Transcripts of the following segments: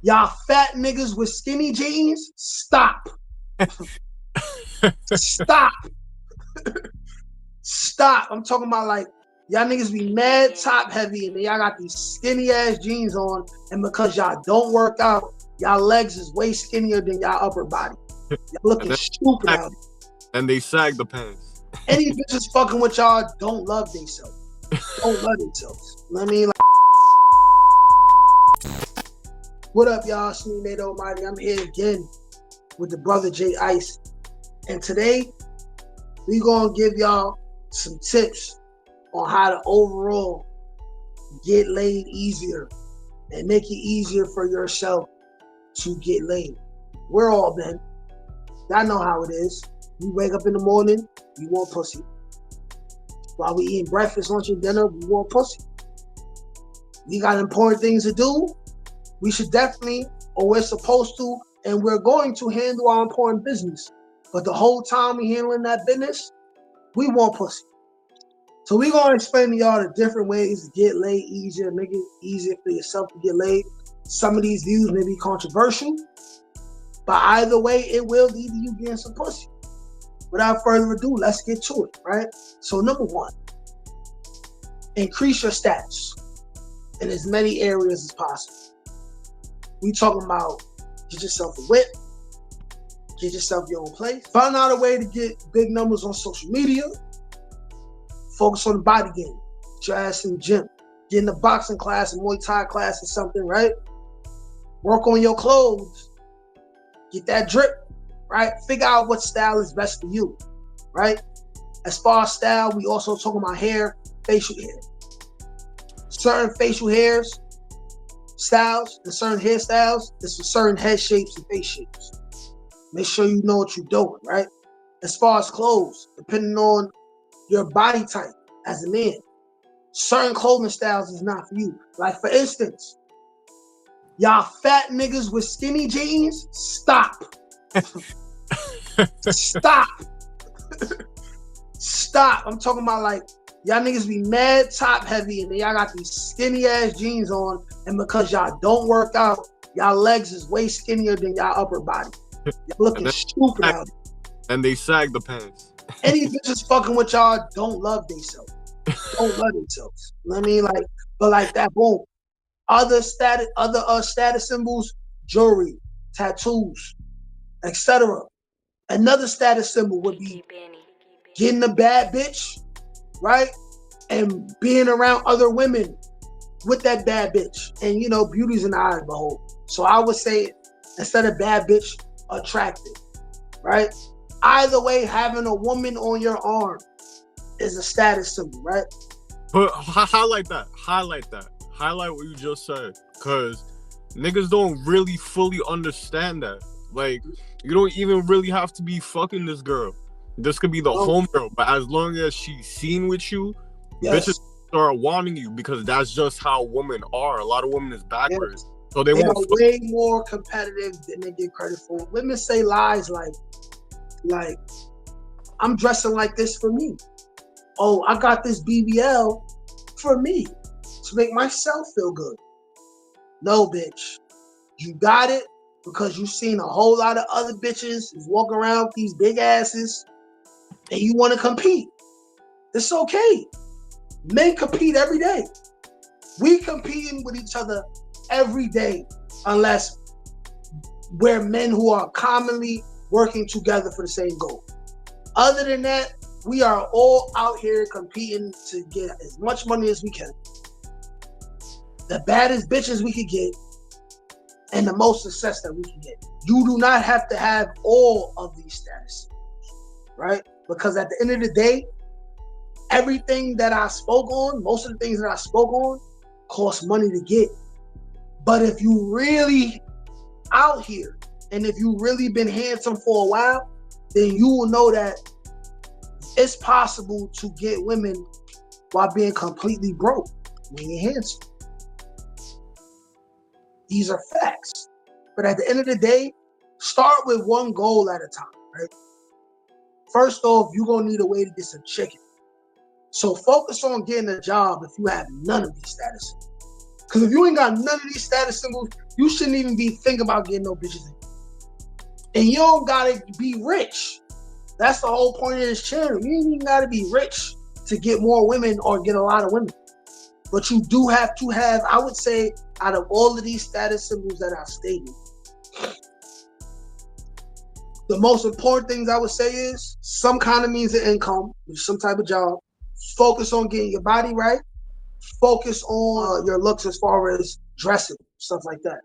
Y'all fat niggas with skinny jeans, stop. Stop. Stop. I'm talking about like y'all niggas be mad top heavy and then y'all got these skinny ass jeans on, and because y'all don't work out, y'all legs is way skinnier than y'all upper body. Y'all and looking then stupid sag, out here. and they sag the pants. Any bitches fucking with y'all don't love themselves. Don't love themselves. You know what I mean? Like, what up, y'all? Sneak Nate Almighty. I'm here again with the brother Jay Ice. And today, we gonna give y'all some tips on how to overall get laid easier and make it easier for yourself to get laid. We're all men. Y'all know how it is. We wake up in the morning, we want pussy. While we eating breakfast, lunch, and dinner, we want pussy. We got important things to do. We should definitely, or we're supposed to, and we're going to handle our important business. But the whole time we handling that business, we want pussy. So we're going to explain to y'all the different ways to get laid easier, make it easier for yourself to get laid. Some of these views may be controversial, but either way, it will lead to you getting some pussy. Without further ado, let's get to it, right? So number one, increase your status in as many areas as possible. We talking about get yourself a whip, get yourself your own place, find out a way to get big numbers on social media, focus on the body game, get your ass in the gym, get in the boxing class, a Muay Thai class or something, right? Work on your clothes, get that drip, right? Figure out what style is best for you, right? As far as style, we also talking about hair, facial hair. Certain facial hairs, styles, and certain hairstyles is for certain head shapes and face shapes. Make sure you know what you're doing, right? As far as clothes, depending on your body type as a man, certain clothing styles is not for you. Like for instance, y'all fat niggas with skinny jeans, stop. Stop. Stop. I'm talking about like y'all niggas be mad top heavy and then y'all got these skinny ass jeans on, and because y'all don't work out, y'all legs is way skinnier than y'all upper body. Y'all looking stupid out here. And they sag the pants. Any bitches fucking with y'all don't love themselves. Don't love themselves. You know what I mean? Like, but like that, boom. Other status symbols, jewelry, tattoos, etc. Another status symbol would be getting a bad bitch, right? And being around other women with that bad bitch. And you know, beauty's in the eye of the beholder. So I would say instead of bad bitch, attractive, right? Either way, having a woman on your arm is a status symbol, right? But highlight that. Highlight what you just said. Because niggas don't really fully understand that. Like, you don't even really have to be fucking this girl. This could be the homegirl. But as long as she's seen with you, Yes. bitches start wanting you because that's just how women are. A lot of women is backwards. Yes. So they They won't are way more competitive than they get credit for. Women say lies like, I'm dressing like this for me. Oh, I got this BBL for me to make myself feel good. No, bitch. You got it because you've seen a whole lot of other bitches who's walking around with these big asses and you want to compete. It's okay. Men compete every day. We competing with each other every day unless we're men who are commonly working together for the same goal. Other than that, we are all out here competing to get as much money as we can. The baddest bitches we could get and the most success that we can get. You do not have to have all of these status, right? Because at the end of the day, everything that I spoke on, most of the things that I spoke on, cost money to get. But if you really out here and if you really been handsome for a while, then you will know that it's possible to get women while being completely broke when you're handsome. These are facts. But at the end of the day, start with one goal at a time, right? First off, you're going to need a way to get some chicken. So focus on getting a job if you have none of these statuses. Because if you ain't got none of these status symbols, you shouldn't even be thinking about getting no bitches in. And you don't gotta be rich. That's the whole point of this channel. You ain't even gotta be rich to get more women or get a lot of women. But you do have to have, I would say, out of all of these status symbols that I've stated, the most important things I would say is some kind of means of income, some type of job. Focus on getting your body right. Focus on your looks as far as dressing, stuff like that.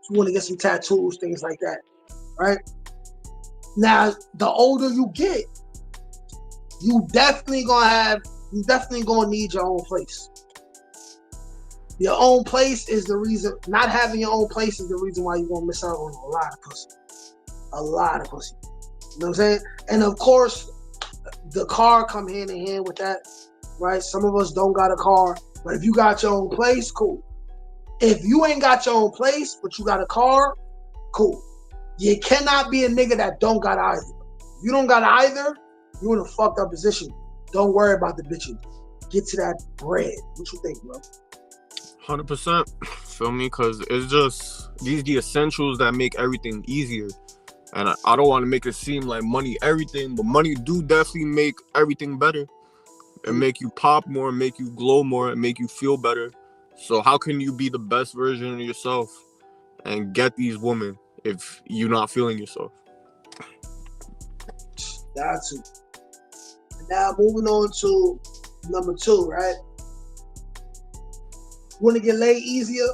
If you want to get some tattoos, things like that, right? Now, the older you get, you definitely gonna need your own place. Your own place is the reason, not having your own place is the reason why you're gonna miss out on a lot of pussy. A lot of pussy. You know what I'm saying? And of course, the car come hand in hand with that, right? Some of us don't got a car, but if you got your own place, cool. If you ain't got your own place, but you got a car, cool. You cannot be a nigga that don't got either. If you don't got either, you in a fucked up position. Don't worry about the bitches. Get to that bread. What you think, bro? 100%. Feel me? Because it's just the essentials that make everything easier. And I don't want to make it seem like money everything, but money do definitely make everything better. And make you pop more, make you glow more, and make you feel better. So how can you be the best version of yourself and get these women if you're not feeling yourself? Got to. Now moving on to number 2, right? Want to get laid easier?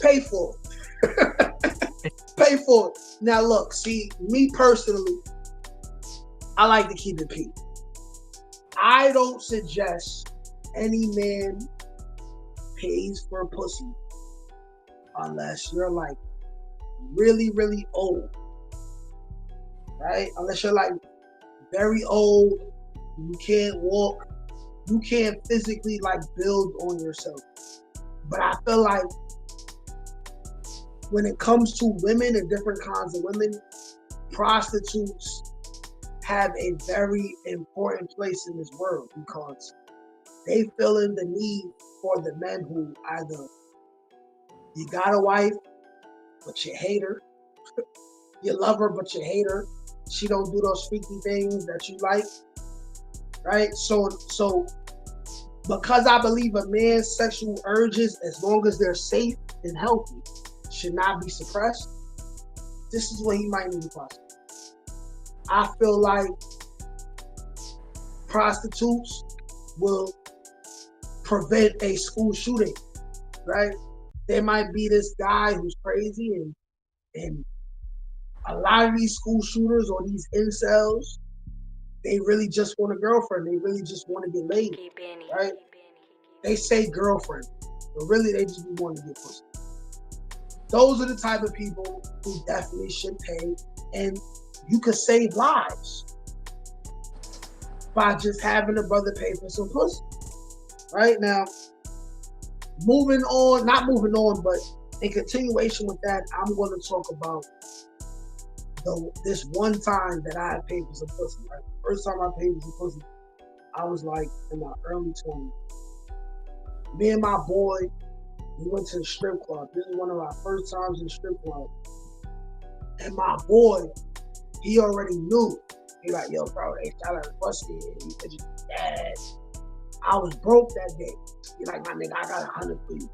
Pay for it. Pay for it. Now look, see, me personally, I like to keep it P. I don't suggest any man pays for pussy unless you're like really, really old. Right? Unless you're like very old, you can't walk, you can't physically like build on yourself. But I feel like when it comes to women and different kinds of women, prostitutes have a very important place in this world because they fill in the need for the men who either you got a wife, but you hate her, you love her, but you hate her, she don't do those freaky things that you like, right? So because I believe a man's sexual urges, as long as they're safe and healthy, should not be suppressed, this is what he might need to prosecute. I feel like prostitutes will prevent a school shooting, right? There might be this guy who's crazy and a lot of these school shooters or these incels, they really just want a girlfriend. They really just want to get laid, right? They say girlfriend, but really they just be wanting to get pussy. Those are the type of people who definitely should pay, and you could save lives by just having a brother pay for some pussy. Right now, not moving on, but in continuation with that, I'm going to talk about this one time that I paid for some pussy. Right? First time I paid for some pussy, I was like in my early 20s. Me and my boy, we went to the strip club. This is one of our first times in the strip club. And my boy, he already knew. He like, yo, bro, they shot at the pussy. He said, yeah. I was broke that day. He like, my nigga, I got 100 for you.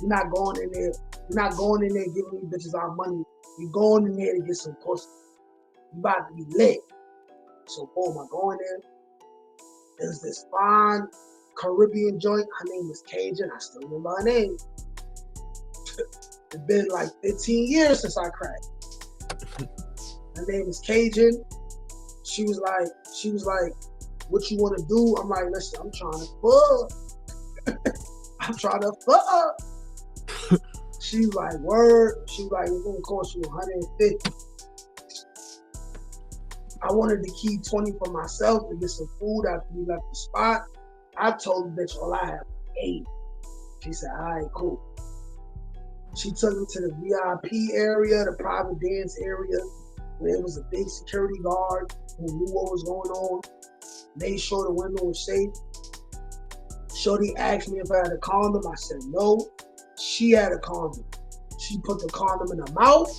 You're not going in there. You're not going in there giving these bitches our money. You're going in there to get some pussy. You about to be lit. So, boom, I go in there. There's this fine Caribbean joint. Her name was Cajun. I still remember her name. It's been like 15 years since I cracked. Her name is Cajun. She was like, what you want to do? I'm like, listen, I'm trying to fuck. I'm trying to fuck. She was like, word. She was like, it's going to cost you 150. I wanted to keep 20 for myself to get some food after we left the spot. I told the bitch, all I have is 8. She said, all right, cool. She took me to the VIP area, the private dance area, where there was a big security guard who knew what was going on, made sure the window was safe. Shorty asked me if I had a condom. I said no. She had a condom. She put the condom in her mouth.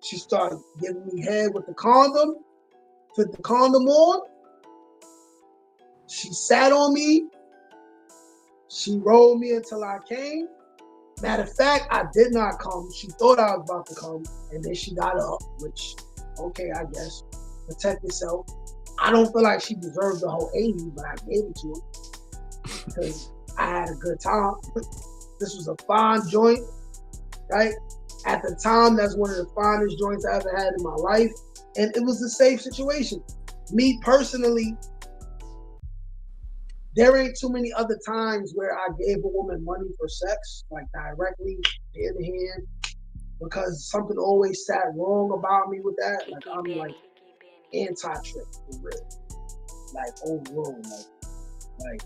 She started giving me head with the condom. Put the condom on. She sat on me. She rolled me until I came. Matter of fact, I did not come. She thought I was about to come, and then she got up, which, okay, I guess. Protect yourself. I don't feel like she deserved the whole 80, but I gave it to her because I had a good time. This was a fine joint, right? At the time, that's one of the finest joints I ever had in my life, and it was a safe situation. Me personally, there ain't too many other times where I gave a woman money for sex, like directly, hand in hand, because something always sat wrong about me with that. Like, I'm like anti-trick, for real. Like, overall, like,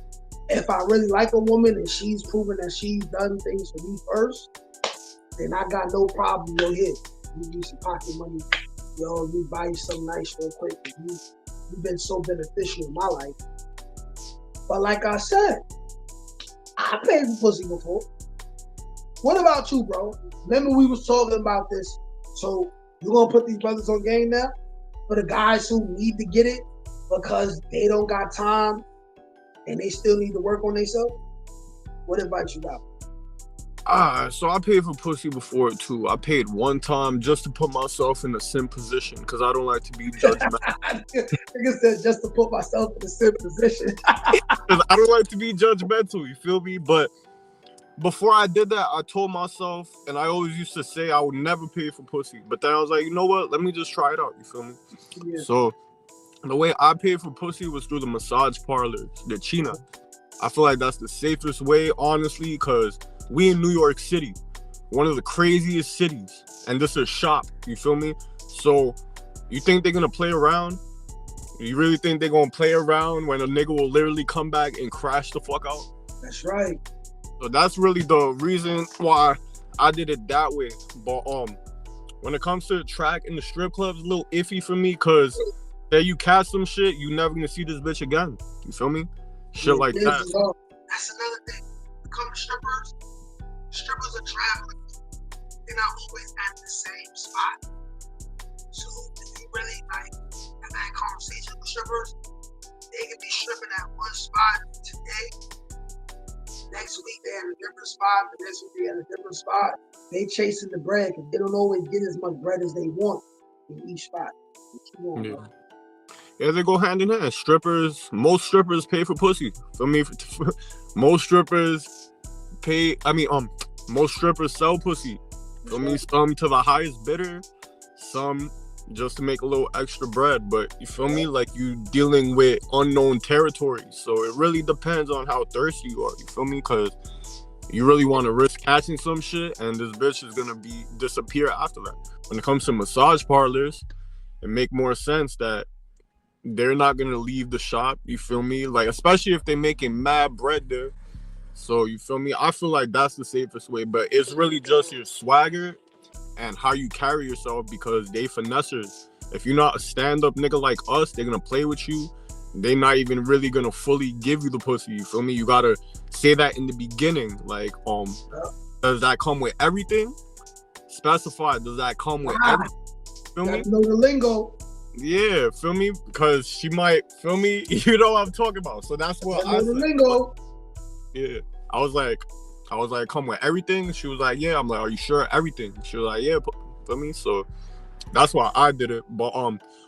if I really like a woman and she's proven that she's done things for me first, then I got no problem. Yo, here, you need some pocket money. Yo, let me buy you something nice real quick. You've been so beneficial in my life. But like I said, I paid for pussy before. What about you, bro? Remember we was talking about this. So you gonna put these brothers on game now? For the guys who need to get it because they don't got time and they still need to work on themselves? What advice you got? So I paid for pussy before too. I paid one time just to put myself in a sim position because I don't like to be judgmental. Nigga said just to put myself in a sim position. I don't like to be judgmental, you feel me? But before I did that, I told myself, and I always used to say I would never pay for pussy. But then I was like, you know what? Let me just try it out, you feel me? Yeah. So the way I paid for pussy was through the massage parlors, the China. I feel like that's the safest way, honestly, because we in New York City, one of the craziest cities, and this is a shop, you feel me? So you think they're gonna play around? You really think they're gonna play around when a nigga will literally come back and crash the fuck out? That's right. So that's really the reason why I did it that way. But when it comes to the track and the strip clubs, a little iffy for me, cause that you catch some shit, you never gonna see this bitch again. You feel me? Shit like that. That's another thing. Come to strippers are traveling. They're not always at the same spot. So if you really like have that conversation with strippers, they can be stripping at one spot today. Next week they at a different spot. The next week they at a different spot. They chasing the bread because they don't always get as much bread as they want in each spot. Yeah, they go hand in hand. Strippers, most strippers pay for pussy. For me, most strippers most strippers sell pussy. For me, some to the highest bidder, some just to make a little extra bread. But you feel me? Like you dealing with unknown territory. So it really depends on how thirsty you are. You feel me? Because you really want to risk catching some shit and this bitch is going to disappear after that. When it comes to massage parlors, it make more sense that they're not going to leave the shop. You feel me? Like, especially if they making mad bread there. So you feel me? I feel like that's the safest way, but it's really just your swagger and how you carry yourself because they finessers. If you're not a stand-up nigga like us, they're gonna play with you. They're not even really gonna fully give you the pussy. You feel me? You gotta say that in the beginning. Like, does that come with everything? Specify. Does that come with everything? Feel me? Know the lingo. Yeah, feel me? Because she might feel me. You know what I'm talking about. So that's what I know the lingo. Yeah, I was like, come with everything. She was like, yeah. I'm like, are you sure everything? She was like, yeah. Feel me? So that's why I did it. But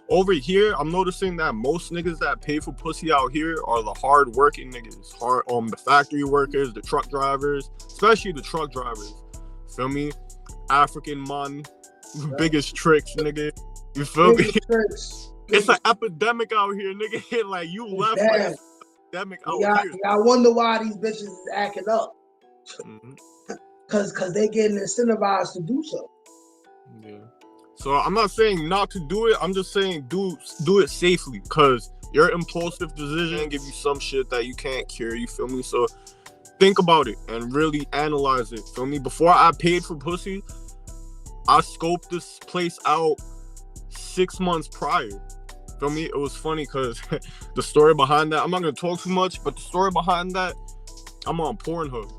over here, I'm noticing that most niggas that pay for pussy out here are the hard working niggas. The factory workers, the truck drivers, especially the truck drivers. Feel me? African man, biggest tricks, nigga. You feel me? It's an epidemic out here, nigga. Like you left like epidemic out here. I wonder why these bitches is acting up. Cause they getting incentivized to do so. Yeah. So I'm not saying not to do it. I'm just saying do it safely. Cause your impulsive decision give you some shit that you can't cure. You feel me? So think about it and really analyze it. Feel me? Before I paid for pussy, I scoped this place out 6 months prior. Feel me? It was funny because the story behind that, I'm not gonna talk too much, but the story behind that, I'm on Pornhub.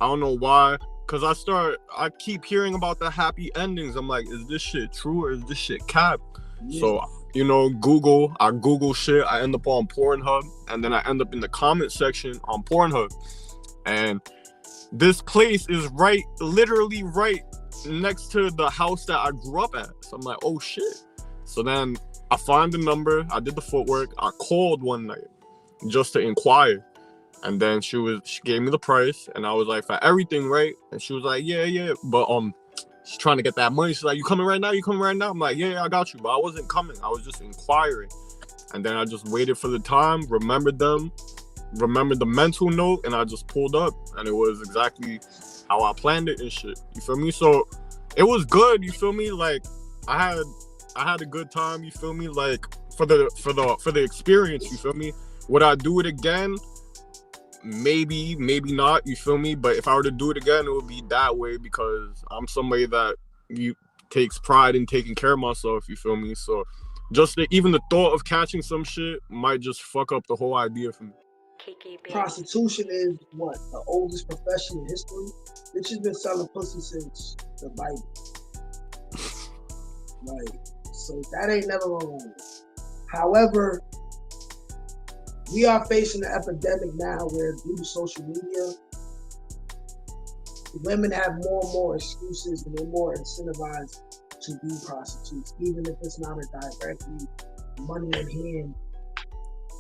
I don't know why. Cause I keep hearing about the happy endings. I'm like, is this shit true or is this shit cap? Yeah. So, I Google shit, I end up on Pornhub, and then I end up in the comment section on Pornhub. And this place is literally right next to the house that I grew up at. So I'm like, oh shit. So then I find the number, I did the footwork, I called one night just to inquire. And then she gave me the price, and I was like, for everything, right? And she was like, yeah. But she's trying to get that money. She's like, you coming right now? I'm like, yeah, I got you. But I wasn't coming. I was just inquiring. And then I just waited for the time, remembered the mental note, and I just pulled up, and it was exactly how I planned it and shit. You feel me? So it was good. You feel me? Like I had a good time. You feel me? Like for the experience. You feel me? Would I do it again? Maybe not, you feel me? But if I were to do it again, it would be that way because I'm somebody that takes pride in taking care of myself, you feel me? So just even the thought of catching some shit might just fuck up the whole idea for me. Prostitution is what? The oldest profession in history? Bitches been selling pussy since the Bible. Like, so that ain't never gonna end. However, we are facing an epidemic now where due to social media, women have more and more excuses and they're more incentivized to be prostitutes, even if it's not a directly money in hand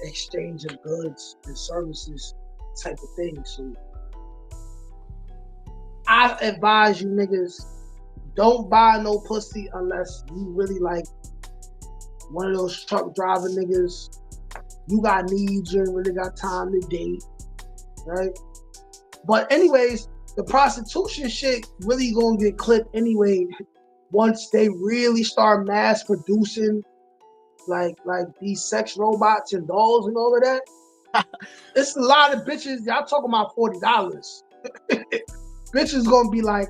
exchange of goods and services type of thing. So I advise you niggas, don't buy no pussy unless you really like one of those truck driving niggas. You got needs, you ain't really got time to date, right? But anyways, the prostitution shit really gonna get clipped anyway once they really start mass producing like these sex robots and dolls and all of that. It's a lot of bitches, y'all talking about $40. Bitches gonna be like,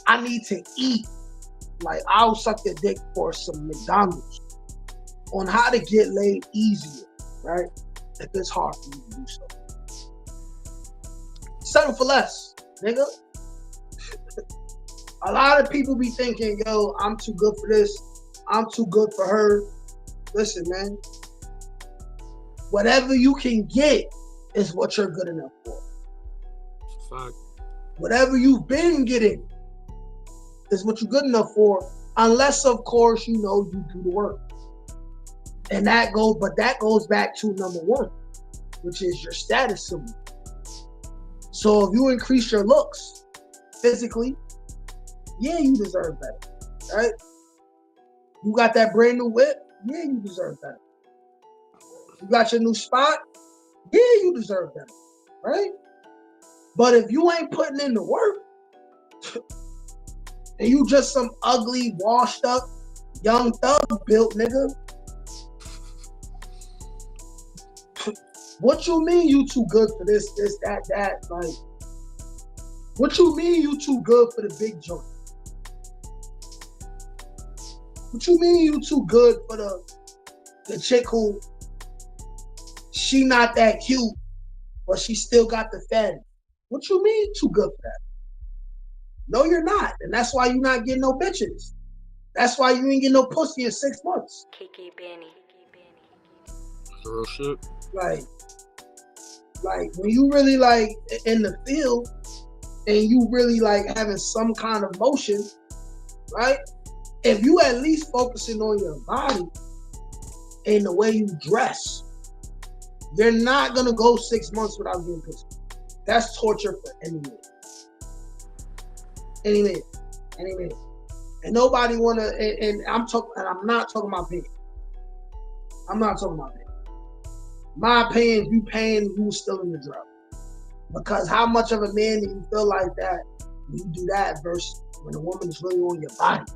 I need to eat. Like, I'll suck your dick for some McDonald's. On how to get laid easier, right? If it's hard for you to do so. Settle for less, nigga. A lot of people be thinking, yo, I'm too good for this. I'm too good for her. Listen, man. Whatever you can get is what you're good enough for. Fuck. Whatever you've been getting is what you're good enough for, unless, of course, you know you do the work. And that goes back to number one, which is your status symbol. So if you increase your looks physically, yeah, you deserve better, right? You got that brand new whip, yeah, you deserve better. You got your new spot, yeah, you deserve better, right? But if you ain't putting in the work, and you just some ugly, washed up, young thug built nigga, what you mean you too good for this, that? Like, what you mean you too good for the big joint? What you mean you too good for the chick who she not that cute, but she still got the fatty? What you mean too good for that? No, you're not. And that's why you're not getting no bitches. That's why you ain't getting no pussy in 6 months. Kiki Benny. Real shit. Like when you really like in the field and you really like having some kind of motion, right? If you at least focusing on your body and the way you dress, you're not gonna go 6 months without getting pussy. That's torture for any man. Any man. And nobody wanna. And I'm not talking about pain. I'm not talking about pain. My opinion, you paying, you still in the drought. Because how much of a man do you feel like that when you do that versus when a woman is really on your body?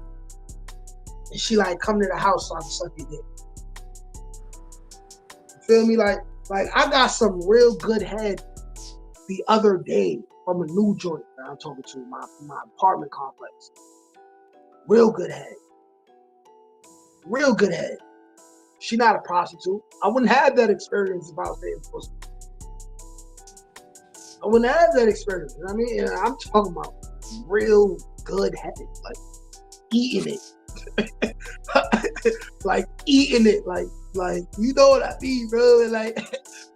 And she like, come to the house so I can suck your dick. You feel me? Like I got some real good head the other day from a new joint that I'm talking to, my apartment complex. Real good head. She not a prostitute. I wouldn't have that experience if I was paying for pussy. I wouldn't have that experience. You know what I mean? And I'm talking about real good head, like eating it. Like eating it, like you know what I mean, bro? Like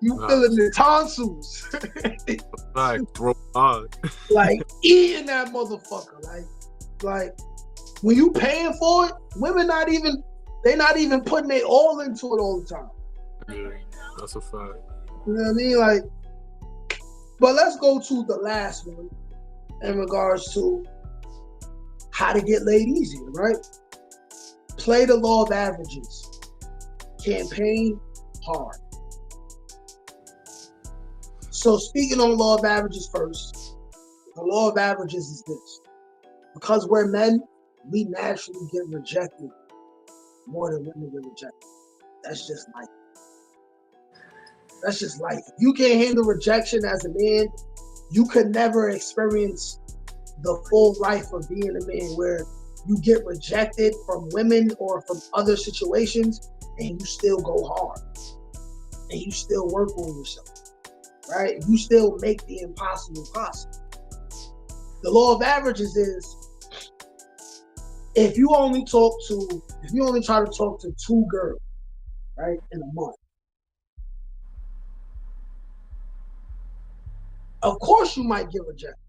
you feeling the tonsils. Like throw hard. Like eating that motherfucker. Like when you paying for it, women they're not even putting their all into it all the time. Yeah, that's a fact. You know what I mean? Like, but let's go to the last one in regards to how to get laid easier, right? Play the law of averages. Campaign hard. So speaking on the law of averages first, the law of averages is this. Because we're men, we naturally get rejected more than women get rejected. That's just life. That's just life. If you can't handle rejection as a man, you could never experience the full life of being a man where you get rejected from women or from other situations and you still go hard and you still work on yourself, right? You still make the impossible possible. The law of averages is if you only try to talk to 2 girls, right, in a month, of course you might get rejected.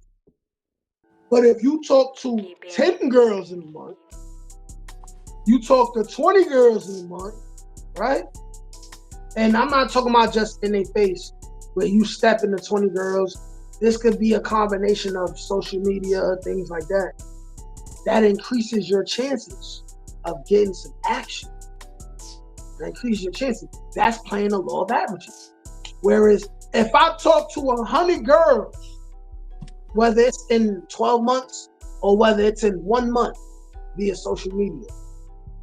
But if you talk to 10 girls in a month, you talk to 20 girls in a month, right? And I'm not talking about just in their face, where you step into 20 girls. This could be a combination of social media, things like that. That increases your chances of getting some action. That increases your chances. That's playing the law of averages. Whereas if I talk to 100 girls, whether it's in 12 months or whether it's in 1 month via social media,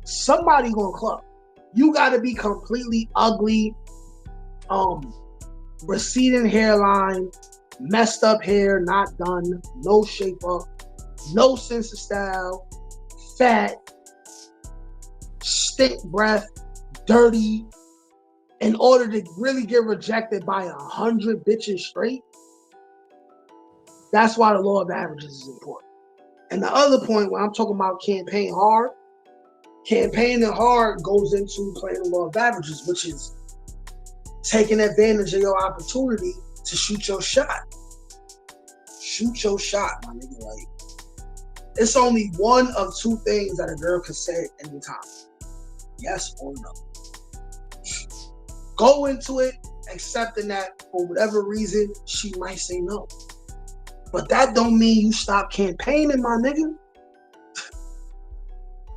somebody gonna club. You gotta be completely ugly, receding hairline, messed up hair, not done, no shape up, no sense of style, fat, stink breath, dirty, in order to really get rejected by 100 bitches straight. That's why the law of averages is important. And the other point, when I'm talking about campaigning hard goes into playing the law of averages, which is taking advantage of your opportunity to shoot your shot. Shoot your shot, my nigga. Like, it's only one of 2 things that a girl can say at any time. Yes or no. Go into it accepting that for whatever reason, she might say no. But that don't mean you stop campaigning, my nigga.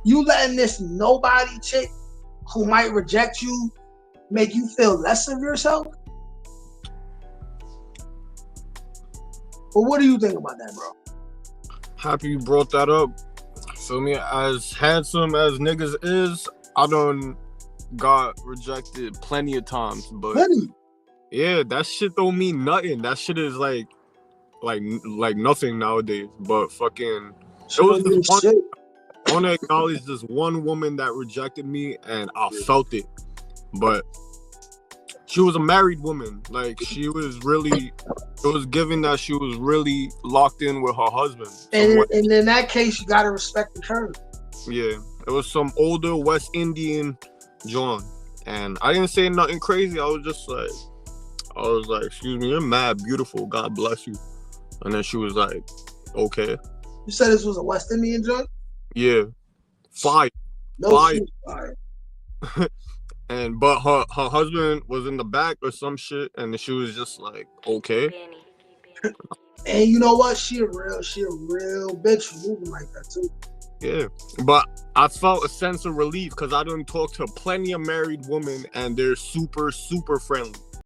You letting this nobody chick who might reject you make you feel less of yourself? But what do you think about that, bro? Happy you brought that up. Feel me? As handsome as niggas is, I done got rejected plenty of times. But yeah, that shit don't mean nothing. That shit is like nothing nowadays. But fucking, it was this one. I want to acknowledge this one woman that rejected me, and I felt it. But she was a married woman. Like, she was really, it was given that she was really locked in with her husband. And in that case, you gotta respect the term. Yeah, it was some older West Indian John, and I didn't say nothing crazy. I was like, excuse me, you're mad beautiful. God bless you. And then she was like, okay. You said this was a West Indian John? Yeah, fire. Fire. But her husband was in the back or some shit, and she was just like, okay. And you know what? She a real bitch moving like that too. Yeah, but I felt a sense of relief because I done talked to plenty of married women, and they're super, super friendly.